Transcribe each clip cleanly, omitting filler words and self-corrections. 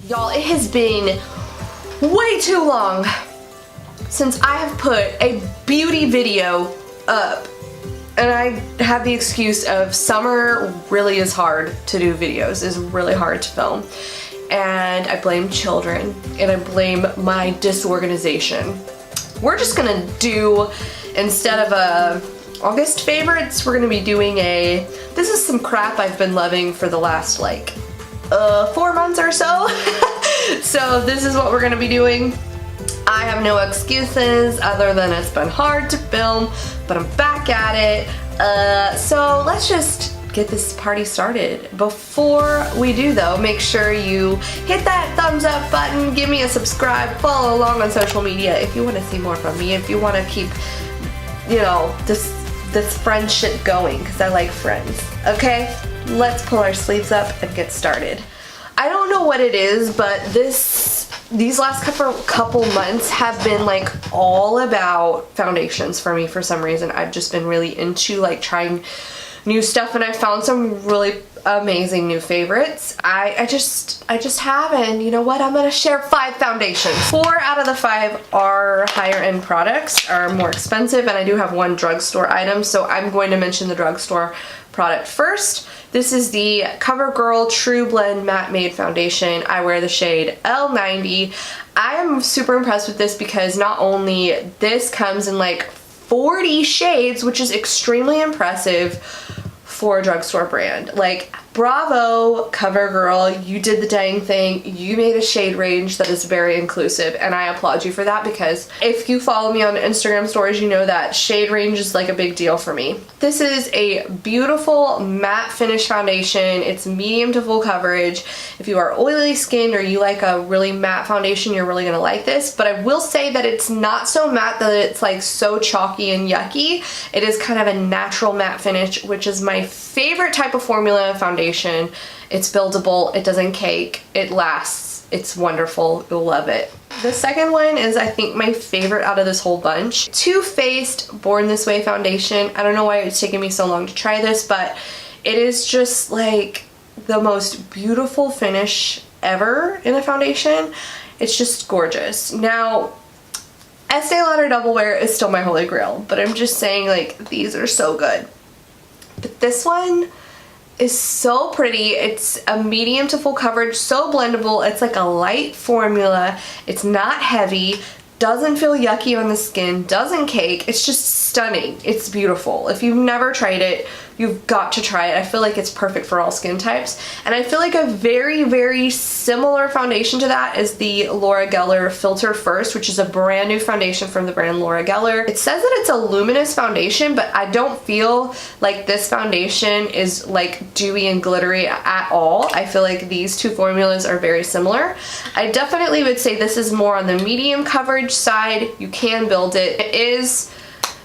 Y'all, it has been way too long since I have put a beauty video up, and I have the excuse of summer really is hard to do videos, is really hard to film, and I blame children and I blame my disorganization. We're just gonna do, instead of a August favorites, we're gonna be doing this is some crap I've been loving for the last like 4 months or so. So this is what we're gonna be doing. I have no excuses other than it's been hard to film, but I'm back at it. So let's just get this party started. Before we do though, make sure you hit that thumbs up button, give me a subscribe, follow along on social media if you want to see more from me, if you want to keep, you know, this friendship going, because I like friends. Okay, let's pull our sleeves up and get started. I don't know what it is, but these last couple months have been like all about foundations for me for some reason. I've just been really into like trying new stuff, and I found some really amazing new favorites. I just have, and you know what? I'm gonna share 5 foundations. 4 out of the 5 are higher end products, are more expensive, and I do have 1 drugstore item, so I'm going to mention the drugstore product first. This is the CoverGirl True Blend Matte Made Foundation. I wear the shade L90. I am super impressed with this because not only this comes in like 40 shades, which is extremely impressive for a drugstore brand. Like, bravo, CoverGirl, you did the dang thing. You made a shade range that is very inclusive, and I applaud you for that, because if you follow me on Instagram stories, you know that shade range is like a big deal for me. This is a beautiful matte finish foundation. It's medium to full coverage. If you are oily skinned or you like a really matte foundation, you're really gonna like this, but I will say that it's not so matte that it's like so chalky and yucky. It is kind of a natural matte finish, which is my favorite type of formula foundation. It's buildable, it doesn't cake, it lasts, it's wonderful, you'll love it. The second one is, I think, my favorite out of this whole bunch. Too Faced Born This Way foundation. I don't know why it's taken me so long to try this, but it is just like the most beautiful finish ever in a foundation. It's just gorgeous. Now, Estee Lauder Double Wear is still my holy grail, but I'm just saying, like, these are so good. But this one is so pretty. It's a medium to full coverage, so blendable. It's like a light formula. It's not heavy, doesn't feel yucky on the skin, doesn't cake. It's just stunning. It's beautiful. If you've never tried it, you've got to try it. I feel like it's perfect for all skin types. And I feel like a very, very similar foundation to that is the Laura Geller Filter First, which is a brand new foundation from the brand Laura Geller. It says that it's a luminous foundation, but I don't feel like this foundation is like dewy and glittery at all. I feel like these two formulas are very similar. I definitely would say this is more on the medium coverage side. You can build it. It is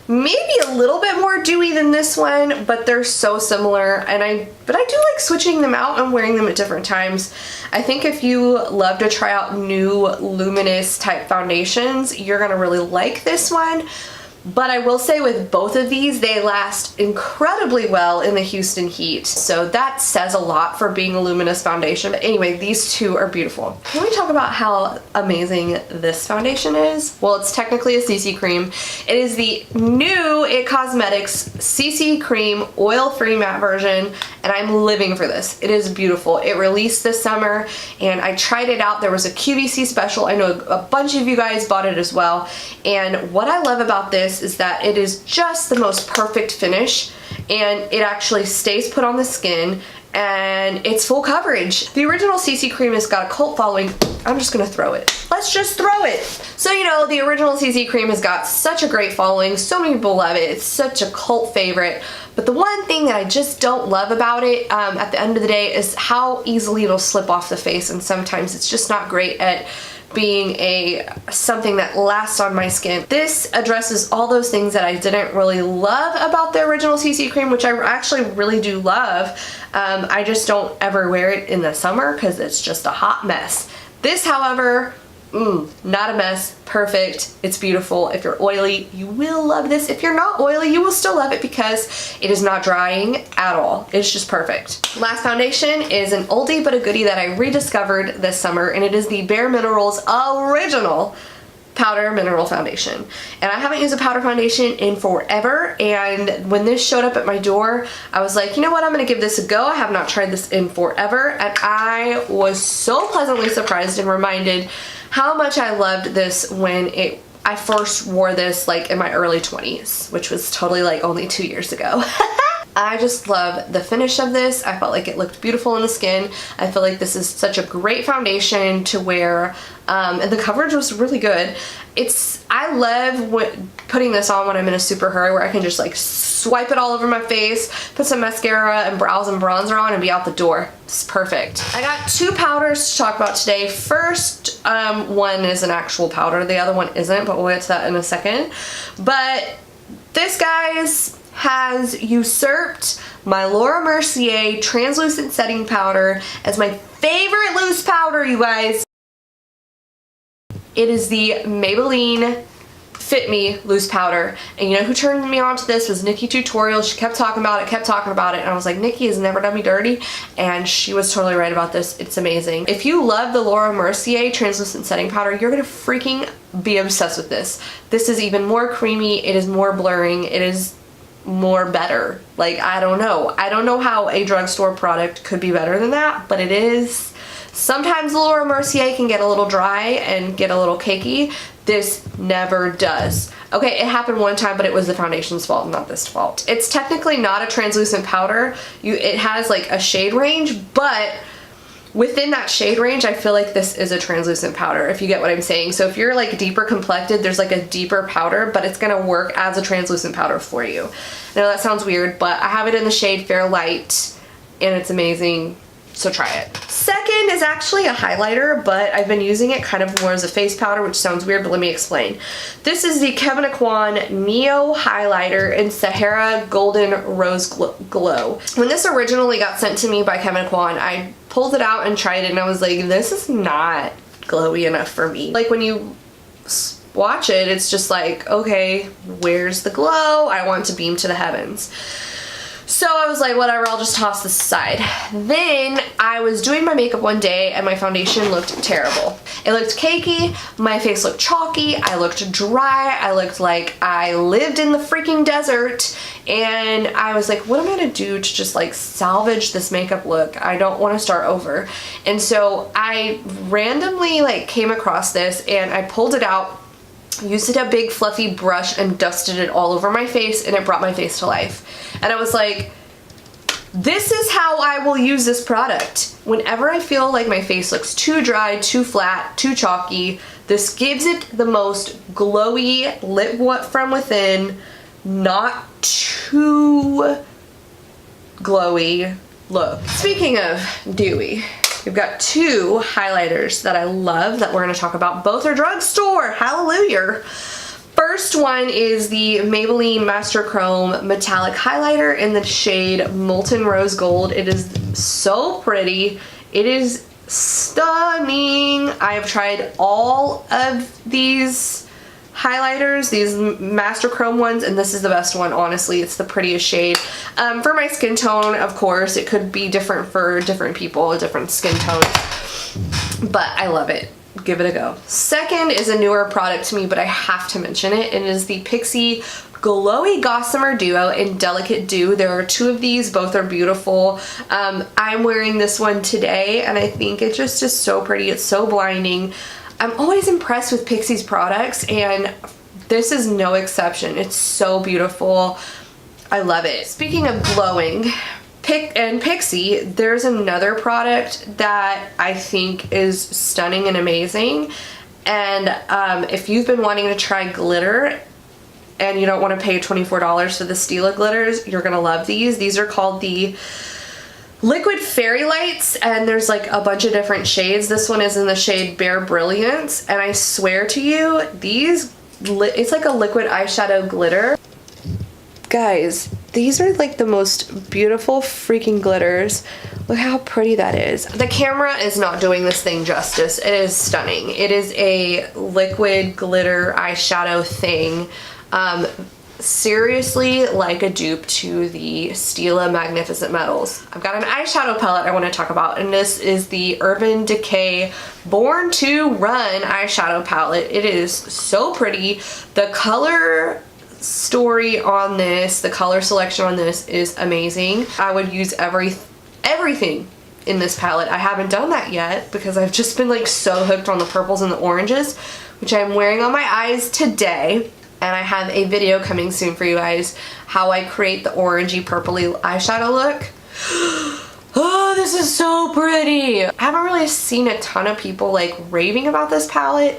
maybe a little bit more dewy than this one, but they're so similar, and I do like switching them out and wearing them at different times. I think if you love to try out new luminous type foundations, you're gonna really like this one. But I will say with both of these, they last incredibly well in the Houston heat. So that says a lot for being a luminous foundation. But anyway, these two are beautiful. Can we talk about how amazing this foundation is? Well, it's technically a CC cream. It is the new IT Cosmetics CC cream oil-free matte version, and I'm living for this. It is beautiful. It released this summer, and I tried it out. There was a QVC special. I know a bunch of you guys bought it as well. And what I love about this is that it is just the most perfect finish, and it actually stays put on the skin, and it's full coverage. The original CC cream has got a cult following. I'm just gonna throw it. Let's just throw it. So, you know, the original CC cream has got such a great following. So many people love it. It's such a cult favorite. But the one thing that I just don't love about it at the end of the day is how easily it'll slip off the face, and sometimes it's just not great at being something that lasts on my skin. This addresses all those things that I didn't really love about the original CC cream, which I actually really do love. I just don't ever wear it in the summer because it's just a hot mess. This, however, Not a mess, perfect, it's beautiful. If you're oily, you will love this. If you're not oily, you will still love it because it is not drying at all. It's just perfect. Last foundation is an oldie but a goodie that I rediscovered this summer, and it is the Bare Minerals Original Powder Mineral Foundation. And I haven't used a powder foundation in forever, and when this showed up at my door, I was like, you know what, I'm gonna give this a go. I have not tried this in forever, and I was so pleasantly surprised and reminded how much I loved this when I first wore this like in my early 20s, which was totally like only 2 years ago. I just love the finish of this. I felt like it looked beautiful in the skin. I feel like this is such a great foundation to wear, and the coverage was really good. I love putting this on when I'm in a super hurry, where I can just like swipe it all over my face, put some mascara and brows and bronzer on, and be out the door. It's perfect. I got 2 powders to talk about today. First one is an actual powder. The other one isn't, but we'll get to that in a second. But this, guys, has usurped my Laura Mercier translucent setting powder as my favorite loose powder, you guys. It is the Maybelline Fit Me loose powder, and you know who turned me on to this was Nikki Tutorial. She kept talking about it, and I was like, Nikki has never done me dirty, and she was totally right about this. It's amazing. If you love the Laura Mercier translucent setting powder, you're gonna freaking be obsessed with this. This is even more creamy, it is more blurring, it is more better. Like, I don't know how a drugstore product could be better than that, but it is. Sometimes the Laura Mercier can get a little dry and get a little cakey. This never does. Okay, it happened one time, but it was the foundation's fault, not this fault. It's technically not a translucent powder. It has like a shade range, but within that shade range, I feel like this is a translucent powder, if you get what I'm saying. So if you're like deeper complected, there's like a deeper powder, but it's gonna work as a translucent powder for you. I know that sounds weird, but I have it in the shade Fair Light, and it's amazing, so try it. Second is actually a highlighter, but I've been using it kind of more as a face powder, which sounds weird, but let me explain. This is the Kevyn Aucoin Neo Highlighter in Sahara Golden Rose Glow. When this originally got sent to me by Kevyn Aucoin, I pulled it out and tried it, and I was like, this is not glowy enough for me. Like, when you watch it, it's just like, okay, where's the glow? I want to beam to the heavens. So I was like, whatever, I'll just toss this aside. Then I was doing my makeup one day and my foundation looked terrible. It looked cakey, my face looked chalky, I looked dry, I looked like I lived in the freaking desert, and I was like, what am I gonna do to just like salvage this makeup look? I don't want to start over. And so I randomly like came across this, and I pulled it out, used a big fluffy brush and dusted it all over my face, and it brought my face to life. And I was like, this is how I will use this product. Whenever I feel like my face looks too dry, too flat, too chalky, this gives it the most glowy, lit from within, not too glowy look. Speaking of dewy, we've got 2 highlighters that I love that we're going to talk about. Both are drugstore. Hallelujah. First one is the Maybelline Master Chrome Metallic Highlighter in the shade Molten Rose Gold. It is so pretty. It is stunning. I have tried all of these highlighters, these Master Chrome ones, and this is the best one, honestly. It's the prettiest shade. For my skin tone, of course, it could be different for different people, different skin tones, but I love it. Give it a go. Second is a newer product to me, but I have to mention it. It is the Pixi Glowy Gossamer Duo in Delicate Dew. There are 2 of these, both are beautiful. I'm wearing this one today, and I think it just is so pretty. It's so blinding. I'm always impressed with Pixi's products, and this is no exception. It's so beautiful. I love it. Speaking of glowing, Pixi, there's another product that I think is stunning and amazing. And if you've been wanting to try glitter and you don't want to pay $24 for the Stila glitters, you're gonna love these. These are called the Liquid Fairy Lights, and there's like a bunch of different shades. This one is in the shade Bare Brilliance, and I swear to you, it's like a liquid eyeshadow glitter. Guys, these are like the most beautiful freaking glitters. Look how pretty that is. The camera is not doing this thing justice. It is stunning. It is a liquid glitter eyeshadow thing. Seriously like a dupe to the Stila Magnificent Metals. I've got an eyeshadow palette I want to talk about, and this is the Urban Decay Born to Run eyeshadow palette. It is so pretty. The color story on this, the color selection on this is amazing. I would use everything in this palette. I haven't done that yet because I've just been like so hooked on the purples and the oranges, which I'm wearing on my eyes today. And I have a video coming soon for you guys how I create the orangey purpley eyeshadow look. Oh, this is so pretty. I haven't really seen a ton of people like raving about this palette,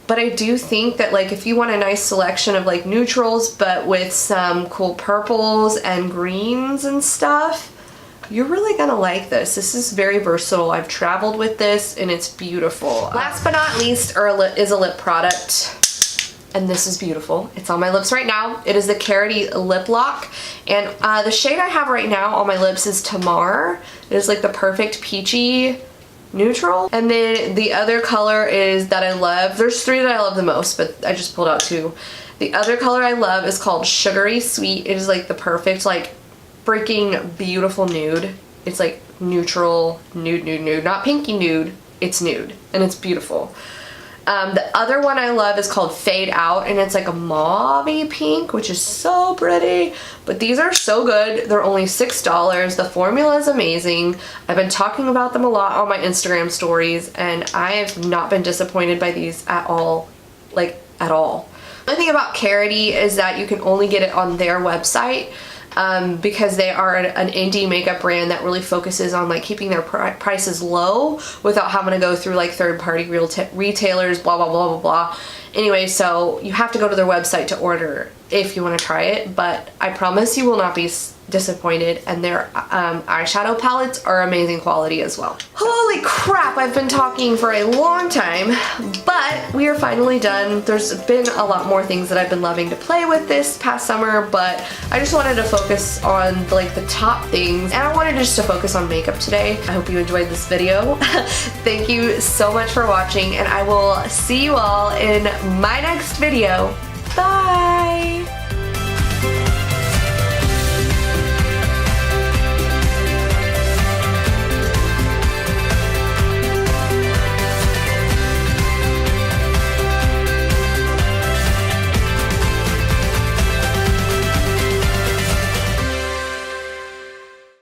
but I do think that like if you want a nice selection of like neutrals but with some cool purples and greens and stuff, you're really gonna like this. This is very versatile. I've traveled with this and it's beautiful. Last but not least is a lip product. And this is beautiful. It's on my lips right now. It is the Carity Lip Lock. And the shade I have right now on my lips is Tamar. It is like the perfect peachy neutral. And then the other color is that I love. There's 3 that I love the most, but I just pulled out 2. The other color I love is called Sugary Sweet. It is like the perfect, like freaking beautiful nude. It's like neutral, nude. Not pinky nude, it's nude. And it's beautiful. The other one I love is called Fade Out, and it's like a mauve pink, which is so pretty. But these are so good. They're only $6. The formula is amazing. I've been talking about them a lot on my Instagram stories, and I have not been disappointed by these at all. Like, at all. The only thing about Carity is that you can only get it on their website. Because they are an indie makeup brand that really focuses on like keeping their prices low without having to go through like third-party retailers, blah blah blah blah blah. Anyway, so you have to go to their website to order if you want to try it, but I promise you will not be disappointed, and their eyeshadow palettes are amazing quality as well. Holy crap, I've been talking for a long time, but we are finally done. There's been a lot more things that I've been loving to play with this past summer, but I just wanted to focus on like the top things, and I wanted just to focus on makeup today. I hope you enjoyed this video. Thank you so much for watching, and I will see you all in my next video. Bye!